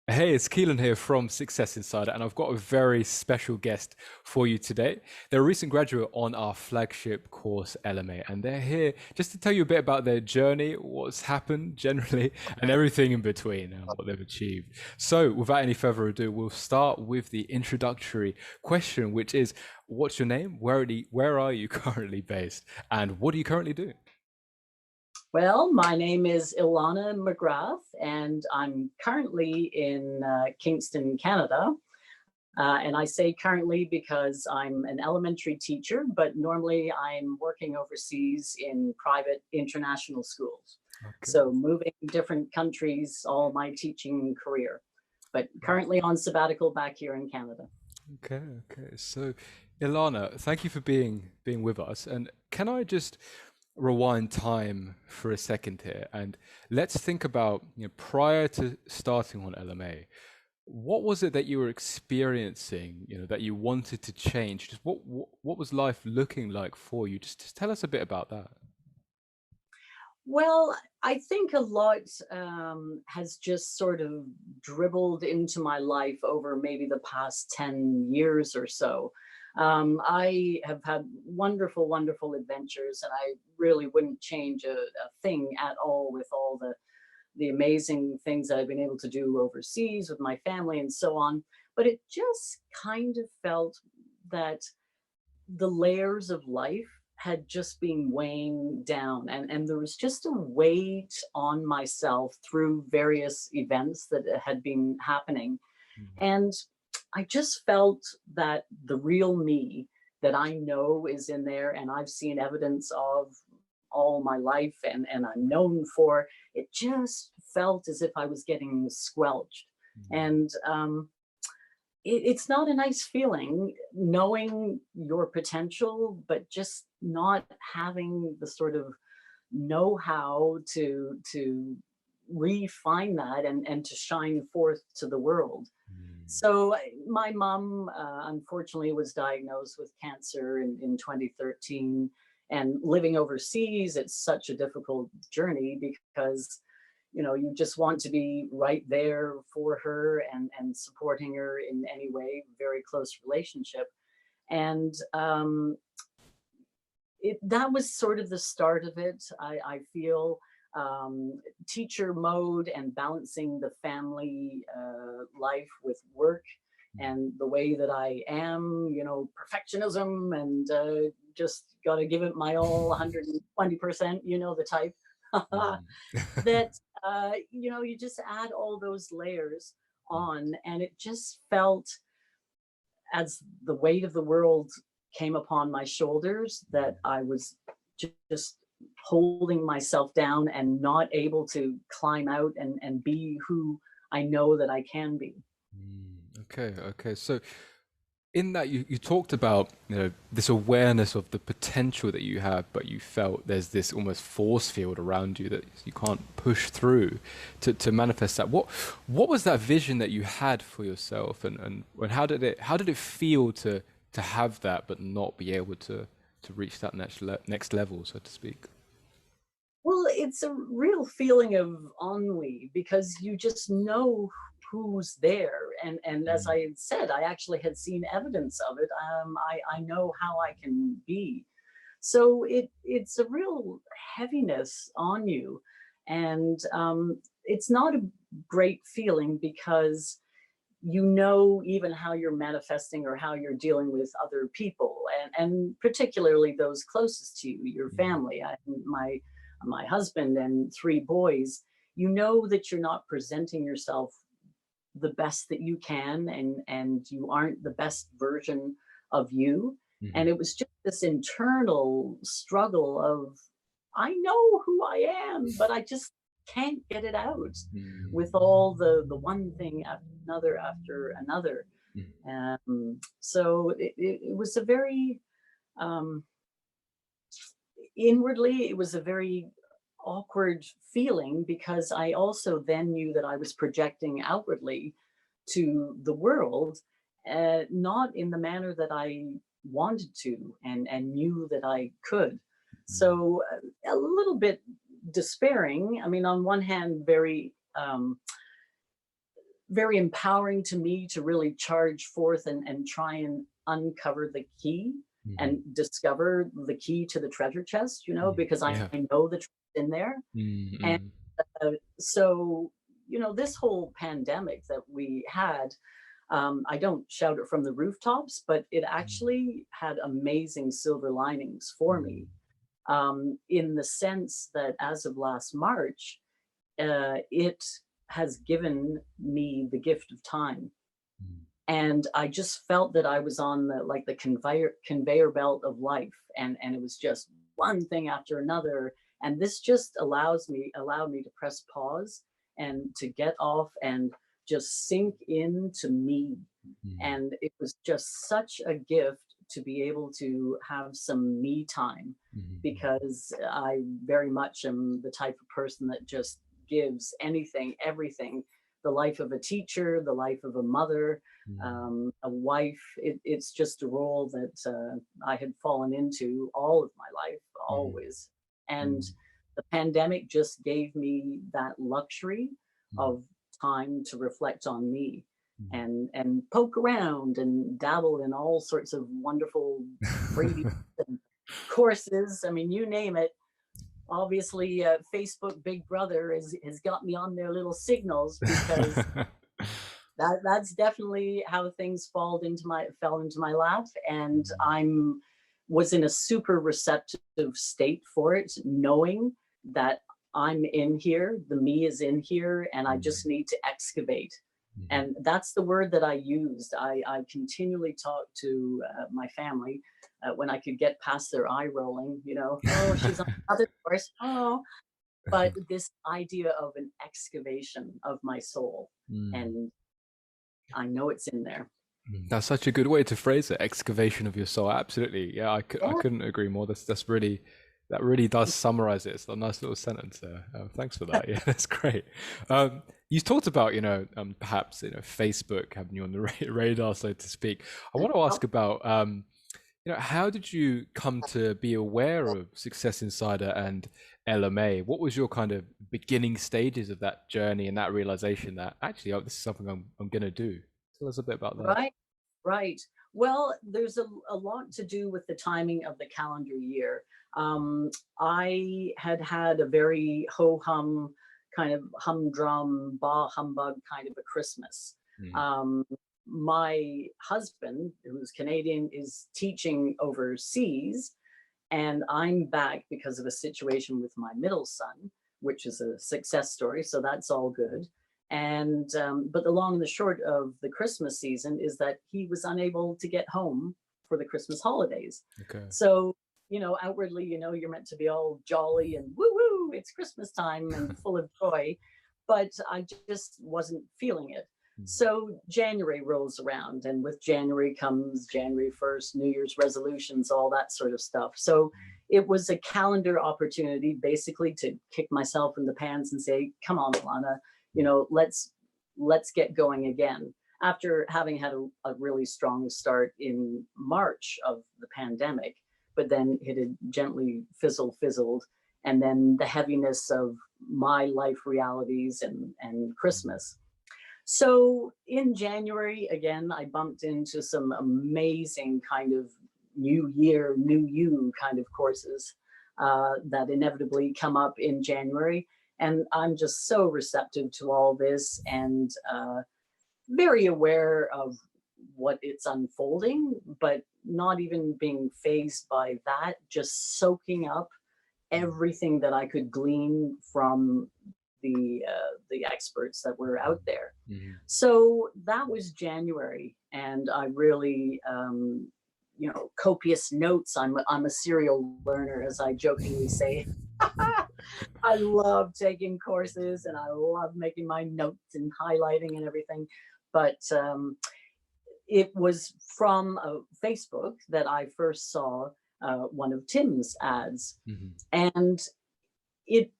Hey, it's Keelan here from Success Insider, and I've got a very special guest for you today. They're a recent graduate on our flagship course, LMA, and they're here just to tell you a bit about their journey, what's happened generally, and everything in between, and what they've achieved. So, without any further ado, we'll start with the introductory question, which is, what's your name? Where are you currently based? And what are you currently doing? Well, my name is Ilana McGrath, and I'm currently in Kingston, Canada. And I say currently because I'm an elementary teacher, but normally I'm working overseas in private international schools. Okay. So moving different countries all my teaching career, but currently on sabbatical back here in Canada. Okay, okay. So, Ilana, thank you for being with us. And can I just rewind time for a second here and let's think about, prior to starting on LMA, what was it that you were experiencing, that you wanted to change? Just what was life looking like for you? Just tell us a bit about that. Well, I think a lot has just sort of dribbled into my life over maybe the past 10 years or so. I have had wonderful, wonderful adventures, and I really wouldn't change a thing at all with all the amazing things that I've been able to do overseas with my family and so on. But it just kind of felt that the layers of life had just been weighing down, and there was just a weight on myself through various events that had been happening. Mm. And I just felt that the real me that I know is in there and I've seen evidence of all my life, and I'm known for, it just felt as if I was getting squelched. Mm. And it's not a nice feeling knowing your potential, but just not having the sort of know-how to refine that and to shine forth to the world. Mm. So my mom, unfortunately, was diagnosed with cancer in 2013. And living overseas, it's such a difficult journey because you just want to be right there for her and supporting her in any way, very close relationship. And that was sort of the start of it. I feel teacher mode and balancing the family life with work and the way that I am, perfectionism and just got to give it my all 120%, the type. Mm. That you just add all those layers on, and it just felt as the weight of the world came upon my shoulders that I was just holding myself down and not able to climb out and be who I know that I can be. Okay, okay. So in that you talked about this awareness of the potential that you have, but you felt there's this almost force field around you that you can't push through to manifest that. What was that vision that you had for yourself, and how did it feel to have that but not be able to reach that next level, so to speak? Well, it's a real feeling of ennui because you just know who's there. And as Mm. I had said, I actually had seen evidence of it. I know how I can be. So it's a real heaviness on you. And it's not a great feeling because you know even how you're manifesting or how you're dealing with other people, and particularly those closest to you, your Mm. family. My husband and three boys, you know that you're not presenting yourself the best that you can, and you aren't the best version of you. And Mhm. it was just this internal struggle of, I know who I am, but I just can't get it out with Mm. all the one thing after another. Mm. So it was a very um, inwardly, it was a very awkward feeling because I also then knew that I was projecting outwardly to the world, not in the manner that I wanted to and knew that I could. Mm. So a little bit despairing. I mean, on one hand, very very empowering to me to really charge forth and try and uncover the key and Mhm. discover the key to the treasure chest, because I Yeah. know the truth in there. And Mm-hmm. so, this whole pandemic that we had, I don't shout it from the rooftops, but it actually had amazing silver linings for me, in the sense that as of last March, it has given me the gift of time. And I just felt that I was on the conveyor belt of life, and it was just one thing after another. And this just allowed me to press pause and to get off and just sink into me. And it was just such a gift to be able to have some me time, because I very much am the type of person that just gives anything, everything, the life of a teacher, the life of a mother, a wife. It's just a role that I had fallen into all of my life, always. And the pandemic just gave me that luxury of time to reflect on me and poke around and dabble in all sorts of wonderful freebies and courses. I mean, you name it. Obviously, Facebook Big Brother has got me on their little signals, because that's definitely how things fell into my lap. And I'm was in a super receptive state for it, knowing that I'm in here, the me is in here, and I just need to excavate. And that's the word that I used. I continually talked to my family when I could get past their eye rolling, oh, she's on another course. Oh, but this idea of an excavation of my soul. And I know it's in there. That's such a good way to phrase it. Excavation of your soul. Absolutely. Yeah, I Yeah. couldn't agree more. That's really, that really does summarize it. It's a nice little sentence there. Thanks for that. Yeah, that's great. You talked about, perhaps, Facebook having you on the radar, so to speak. I want to Oh, ask about, how did you come to be aware of Success Insider and LMA? What was your kind of beginning stages of that journey and that realization that actually, oh, this is something I'm going to do? Tell us a bit about that. right. Right. Well, there's a lot to do with the timing of the calendar year. I had had a very ho hum, kind of humdrum, bah humbug kind of a Christmas. Mm. Um, my husband, who's Canadian, is teaching overseas, and I'm back because of a situation with my middle son, which is a success story. So that's all good. And but the long and the short of the Christmas season is that he was unable to get home for the Christmas holidays. Okay. So, outwardly, you're meant to be all jolly and woo woo, it's Christmas time and full of joy. But I just wasn't feeling it. So January rolls around, and with January comes January 1st, New Year's resolutions, all that sort of stuff. So it was a calendar opportunity, basically, to kick myself in the pants and say, come on, Alana, let's get going again. After having had a really strong start in March of the pandemic, but then it had gently fizzled. And then the heaviness of my life realities and Christmas. So in January, again, I bumped into some amazing kind of new year, new you kind of courses that inevitably come up in January. And I'm just so receptive to all this, and very aware of what it's unfolding, but not even being fazed by that, just soaking up everything that I could glean from the experts that were out there. Mhm. So that was January, and I really, copious notes. I'm a serial learner, as I jokingly say. I love taking courses, and I love making my notes and highlighting and everything. But it was from Facebook that I first saw one of Tim's ads, Mhm. and it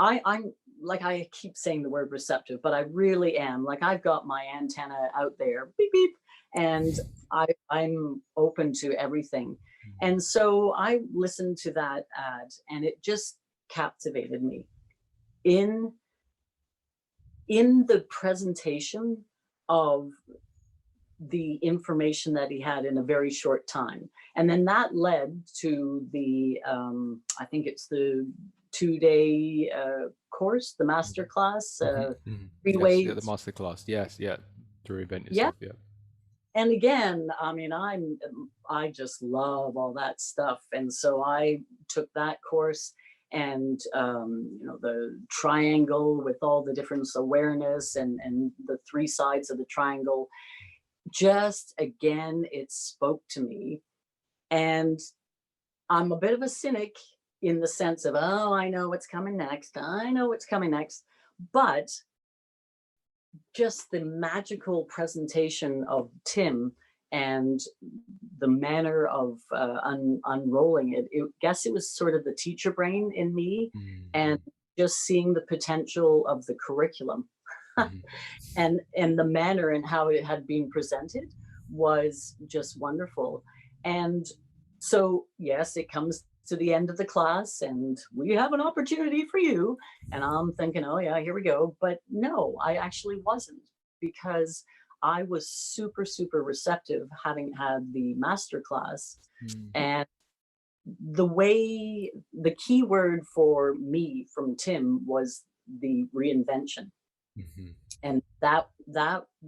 I'm like, I keep saying the word receptive, but I really am. Like, I've got my antenna out there, beep beep, and I'm open to everything. And so I listened to that ad, and it just captivated me in in the presentation of the information that he had in a very short time. And then that led to the, I think it's the 2-day course, the master class, three Yes, yeah, the ways. masterclass. Yes, yeah, to reinvent Yeah. yourself. Yeah. And again, I mean, I just love all that stuff. And so I took that course, and the triangle with all the different awareness, and the three sides of the triangle, just again, it spoke to me. And I'm a bit of a cynic in the sense of, oh, I know what's coming next. I know what's coming next. But just the magical presentation of Tim and the manner of unrolling it, guess it was sort of the teacher brain in me, and just seeing the potential of the curriculum and the manner and how it had been presented was just wonderful. And so, yes, it comes to the end of the class and we have an opportunity for you. And I'm thinking, oh, yeah, here we go. But no, I actually wasn't, because I was super, super receptive having had the master class. And the key word for me from Tim was the reinvention. And that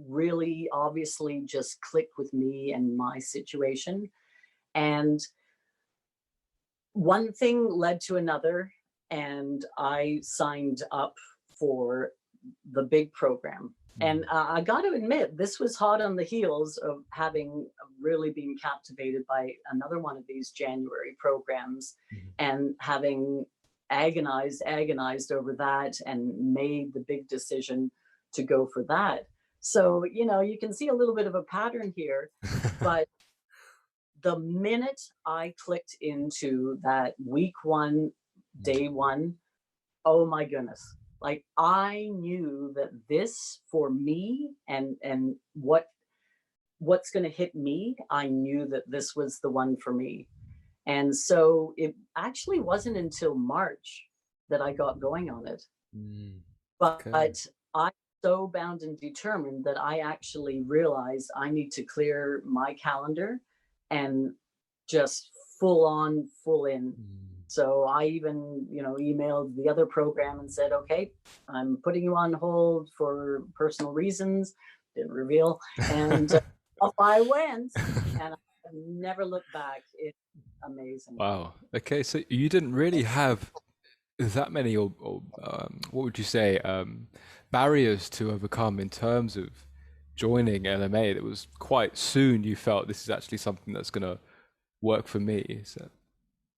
really obviously just clicked with me and my situation. And one thing led to another, and I signed up for the big program. And I got to admit, this was hot on the heels of having really been captivated by another one of these January programs, and having agonized over that, and made the big decision to go for that. So, you can see a little bit of a pattern here, but the minute I clicked into that week one, day one, oh my goodness. Like, I knew that this for me, and what's going to hit me, I knew that this was the one for me. And so it actually wasn't until March that I got going on it. But Okay. I'm so bound and determined that I actually realized I need to clear my calendar and just full in. So I even, emailed the other program and said, okay, I'm putting you on hold for personal reasons, didn't reveal. And off I went, and I never looked back. It's amazing. Wow. Okay, so you didn't really have that many, or what would you say, barriers to overcome in terms of joining LMA. It was quite soon you felt this is actually something that's going to work for me. So.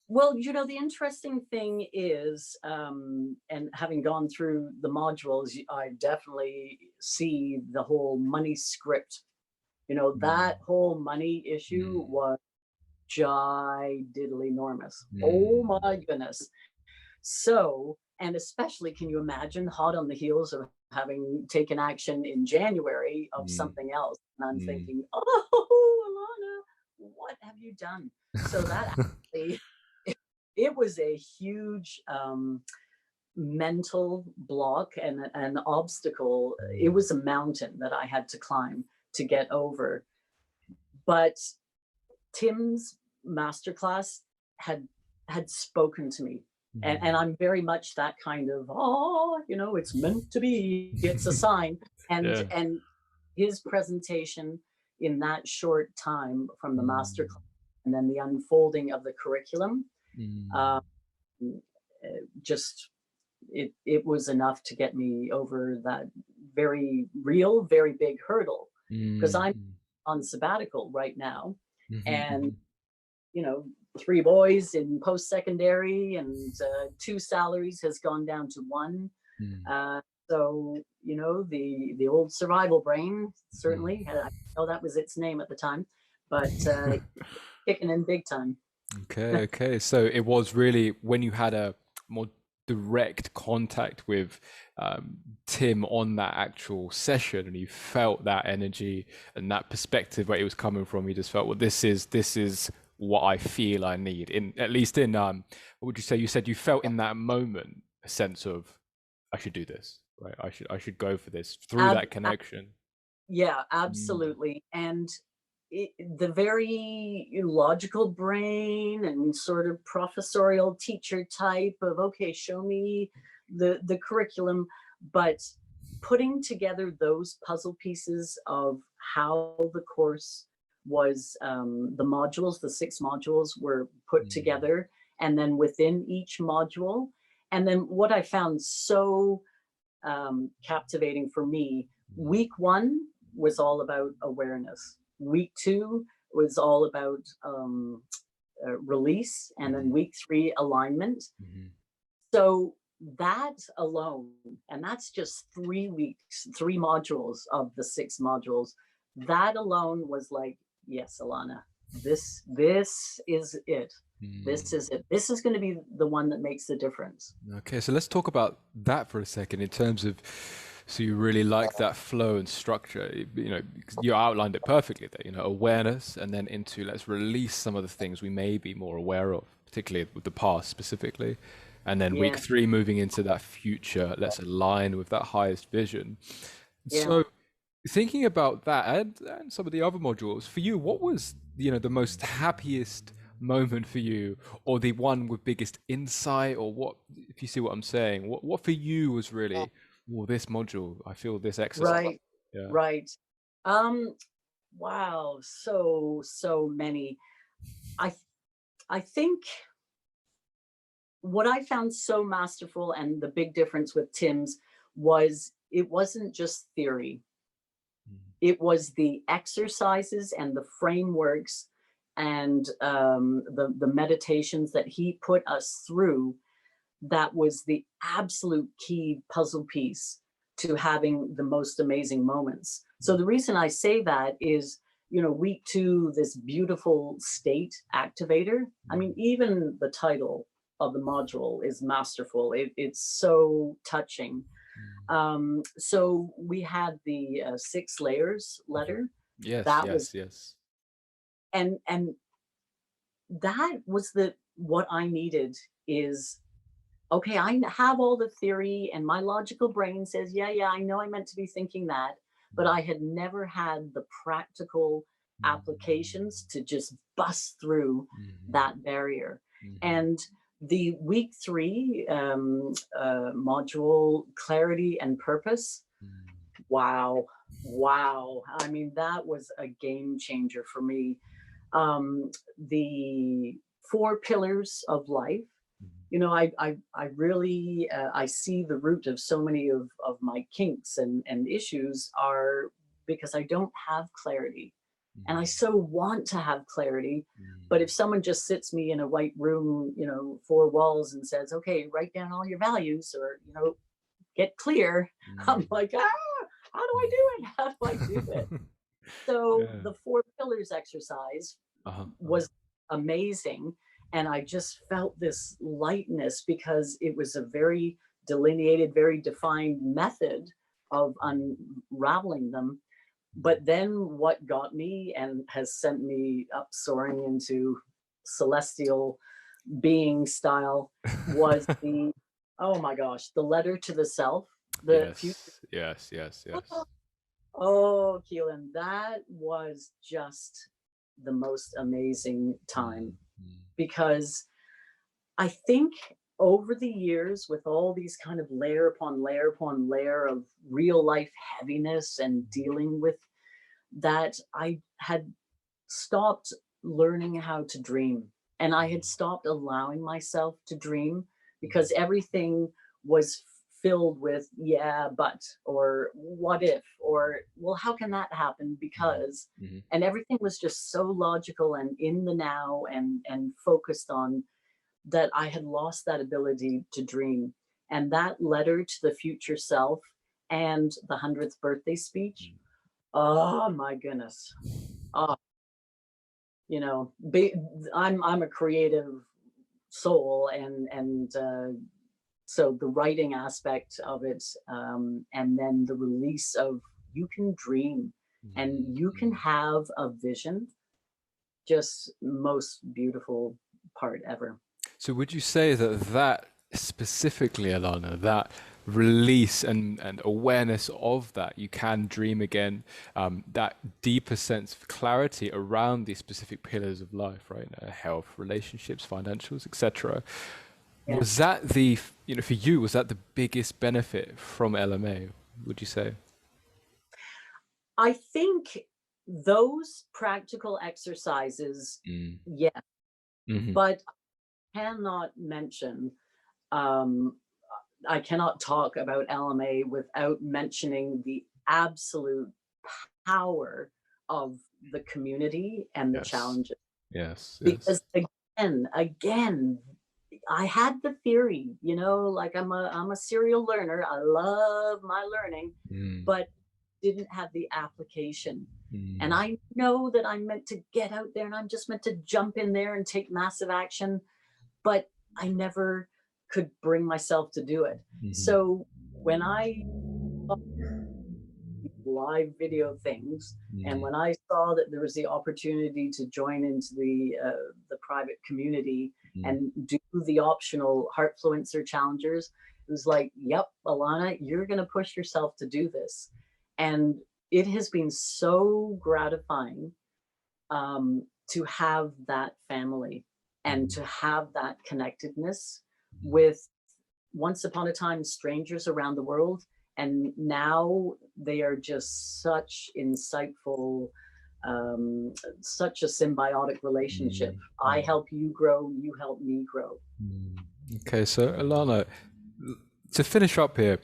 Well, the interesting thing is, and having gone through the modules, I definitely see the whole money script. That whole money issue was diddly enormous. Oh my goodness. So, and especially, can you imagine, hot on the heels of having taken action in January of something else? And I'm thinking, oh, Alana, what have you done? So that actually, it was a huge mental block and an obstacle. It was a mountain that I had to climb to get over. But Tim's masterclass had spoken to me. And I'm very much that kind of, it's meant to be. It's a sign. And Yeah. and his presentation in that short time from the masterclass, and then the unfolding of the curriculum, just it was enough to get me over that very real, very big hurdle, because I'm on sabbatical right now, and 3 boys in post-secondary, and 2 salaries has gone down to 1. So the old survival brain, certainly, I know that was its name at the time, but kicking in big time. Okay. So it was really when you had a more direct contact with Tim on that actual session, and you felt that energy and that perspective where it was coming from. You just felt, well, this is what I feel I need. In at least in what would you say? You said you felt in that moment a sense of I should do this. Right. I should go for this through Ab- that connection. yeah, Mm, absolutely. And the very logical brain and sort of professorial teacher type of, okay, show me the curriculum, but putting together those puzzle pieces of how the course was, the modules, the 6 modules were put mm, together, and then within each module. And then what I found so captivating for me, mm, week 1 was all about awareness. Week 2 was all about release, and then mhm, week 3 alignment. mhm. So that alone, and that's just 3 weeks, 3 modules of the 6 modules. That alone was like, yes, Alana, this is it. This Mm. is it. This is going to be the one that makes the difference. Okay, so let's talk about that for a second in terms of, so you really like that flow and structure. You outlined it perfectly there, awareness and then into let's release some of the things we may be more aware of, particularly with the past specifically. And then week Yeah, 3 moving into that future, let's align with that highest vision. yeah. So thinking about that and some of the other modules, for you, what was, the most happiest moment for you, or the one with biggest insight, or what, if you see what I'm saying, what for you was really, well, this module, I feel this exercise. Right, Yeah. right. Um, wow, so many. I I think what I found so masterful and the big difference with Tim's was it wasn't just theory. It was the exercises and the frameworks and the meditations that he put us through that was the absolute key puzzle piece to having the most amazing moments. So the reason I say that is, week 2, this beautiful state activator. I mean, even the title of the module is masterful. It's so touching. So we had the 6 layers letter. Yes, That was yes, yes. and that was the what I needed is, okay, I have all the theory, and my logical brain says, yeah, yeah, I know I meant to be thinking that, but I had never had the practical applications to just bust through that barrier. And the week 3 module, clarity and purpose, wow, wow. I mean, that was a game changer for me. The 4 pillars of life, I really I see the root of so many of my kinks and issues are because I don't have clarity, and I so want to have clarity. But if someone just sits me in a white room, 4 walls, and says, okay, write down all your values, or get clear, I'm like, how do I do it? How do I do it? So Yeah. the 4 pillars exercise Uh-huh, uh-huh. was amazing. And I just felt this lightness because it was a very delineated, very defined method of unraveling them. But then what got me and has sent me up soaring into celestial being style was the, oh my gosh, the letter to the self, the future. Yes, yes, yes, yes. Oh, Keelan, that was just the most amazing Mm, time mm, because I think over the years, with all these kind of layer upon layer upon layer of real life heaviness and dealing with that, I had stopped learning how to dream. And I had stopped allowing myself to dream because everything was filled with, yeah, but, or what if, or, well, how can that happen? mhm, Because, mhm, and everything was just so logical and in the now and focused on that I had lost that ability to dream. And that letter to the future self and the 100th birthday speech, mhm. oh my goodness. Oh, be, I'm a creative soul, and so the writing aspect of it, and then the release of you can dream and Mm, you can mm. have a vision, just most beautiful part ever. So would you say that specifically, Alana, that release and awareness of that, you can dream again, that deeper sense of clarity around these specific pillars of life, right? Health, relationships, financials, etc. Yeah. Was that the, for you, was that the biggest benefit from LMA, would you say? I think those practical exercises, Mm. yeah, Hmm. but I cannot mention, um, I cannot talk about LMA without mentioning the absolute power of the community and the Yes. challenges. Yes. Yes. Because again, I had the theory, like I'm a serial learner. I love my learning, Mm. but didn't have the application. And Mm. I know that I'm meant to get out there and I'm just meant to jump in there and take massive action, but I never could bring myself to do it. Hmm. So when I live video things, and Mm. when I saw that there was the opportunity to join into the private community Mm. and do the optional Heartfluencer challengers, it was like, yep, Alana, you're going to push yourself to do this, and it has been so gratifying, to have that family and Mm. to have that connectedness Mm. with once upon a time strangers around the world, and now they are just such insightful, such a symbiotic relationship. Mm. I Mm. help you grow, you help me grow. Mm. Okay, so Alana, to finish up here,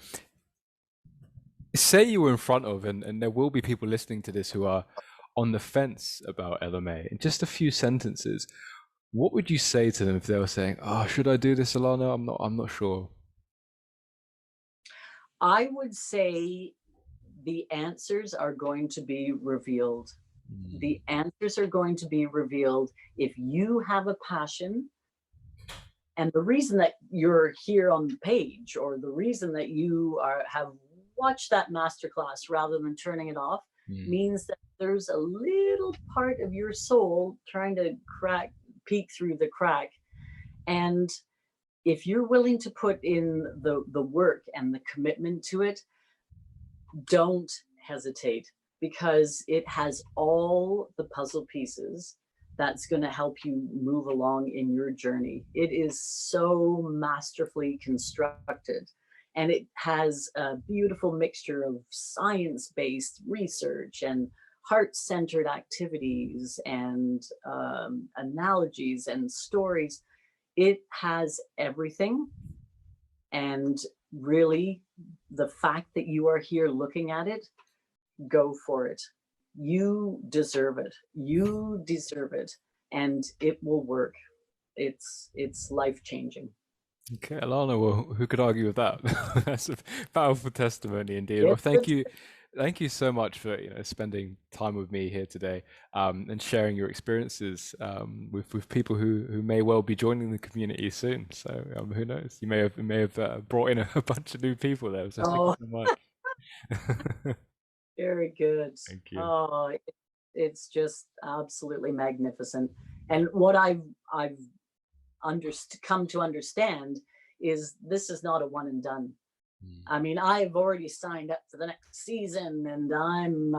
say you were in front of, and there will be people listening to this who are on the fence about LMA, in just a few sentences, what would you say to them if they were saying, "Oh, should I do this, Alana? I'm not sure." I would say the answers are going to be revealed. Mm. The answers are going to be revealed if you have a passion. And the reason that you're here on the page, or the reason that you have watched that masterclass rather than turning it off, Mm. means that there's a little part of your soul trying to peek through the crack. And if you're willing to put in the work and the commitment to it, don't hesitate, because it has all the puzzle pieces that's going to help you move along in your journey. It is so masterfully constructed, and it has a beautiful mixture of science based research and heart centered activities and analogies and stories. It has everything. And really, the fact that you are here looking at it, go for it. You deserve it. You deserve it. And it will work. It's life changing. Okay, Alana, well, who could argue with that? That's a powerful testimony indeed. Well, It's good. thank you so much for spending time with me here today, and sharing your experiences, with people who may well be joining the community soon. So who knows? You may have brought in a bunch of new people there. So thank you Oh, so much. very good. Thank you. Oh, it's just absolutely magnificent. And what I've come to understand is this is not a one and done. Mm. I mean, I've already signed up for the next season, and I'm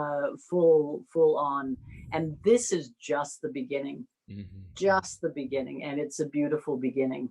full on. And this is just the beginning, Mhm. just the beginning, and it's a beautiful beginning.